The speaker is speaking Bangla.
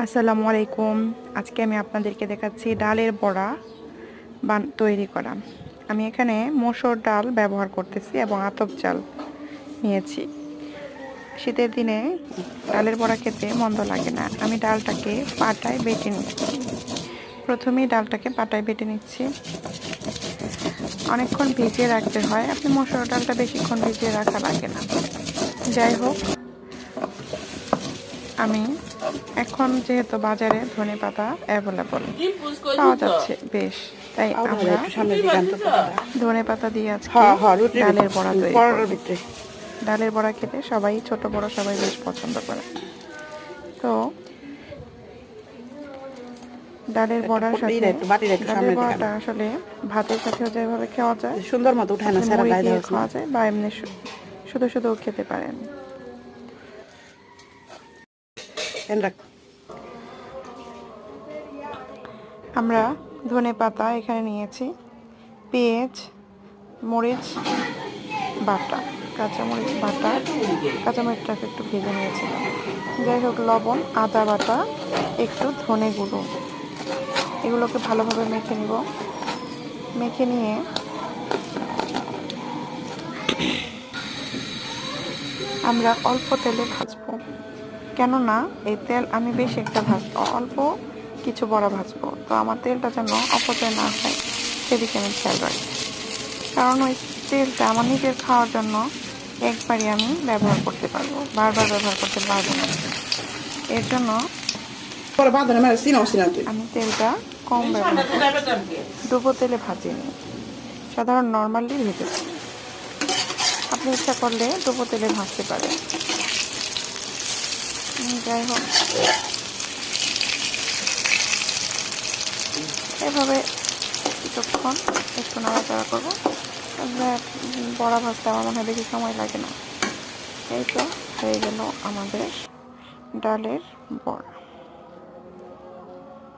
আসসালামু আলাইকুম। আজকে আমি আপনাদেরকে দেখাচ্ছি ডালের বড়া তৈরি করা। আমি এখানে মসুর ডাল ব্যবহার করতেছি এবং আতপ চাল নিয়েছি। শীতের দিনে ডালের বড়া খেতে মন্দ লাগে না। আমি ডালটাকে পাটায় বেটে নিচ্ছি। প্রথমেই ডালটাকে পাটায় বেটে নিচ্ছি। অনেকক্ষণ ভিজিয়ে রাখতে হয়। আপনি মসুর ডালটা বেশিক্ষণ ভিজিয়ে রাখা লাগে না। যাই হোক, আমি এখন যেহেতু বাজারে ধনেপাতা অ্যাভেলেবল পাওয়া যাচ্ছে বেশ, তাই আমরা ধনেপাতা দিয়ে আজকে ডালের বড়া তৈরি করব। ডালের বড়া খেতে সবাই, ছোট বড় সবাই বেশ পছন্দ করে। তো ডালের বড়ার সাথে ডালের বড়াটা আসলে ভাতের সাথেও যেভাবে খাওয়া যায়, সুন্দর মতো উঠায় না, মুড়ি দিয়ে খাওয়া যায় বা এমনি শুধু শুধু খেতে পারেন। আমরা ধনেপাতা এখানে নিয়েছি, পেঁয়াজ, মরিচ বাটা, কাঁচামরিচ বাটা, কাঁচামরিচটাকে একটু ভেজে নিয়েছিলাম। যাই হোক, লবণ, আদা বাটা, একটু ধনে গুঁড়ো, এগুলোকে ভালোভাবে মেখে নিব। মেখে নিয়ে আমরা অল্প তেলে ভাজবো, কেননা এই তেল আমি বেশি একটা ভাজবো, অল্প কিছু বড়া ভাজবো। তো আমার তেলটা যেন অপচয় না হয় সেদিকে আমি খেয়াল রাখি, কারণ ওই তেলটা আমার নিজের খাওয়ার জন্য একবারই আমি ব্যবহার করতে পারবো, বারবার ব্যবহার করতে পারবো না। এর জন্য আমি তেলটা কম ব্যবহার করি, ডুবো তেলে ভাজিনি, সাধারণ নর্মালি ভেজেছি। আপনি ইচ্ছা করলে ডুবো তেলে ভাজতে পারেন। যাই হোক, এভাবে কিছুক্ষণ একটু নাড়াচাড়া করবো। বড়া ভাজতে আমার মনে হয় বেশি সময় লাগে না। এই তো হয়ে গেল আমাদের ডালের বড়া।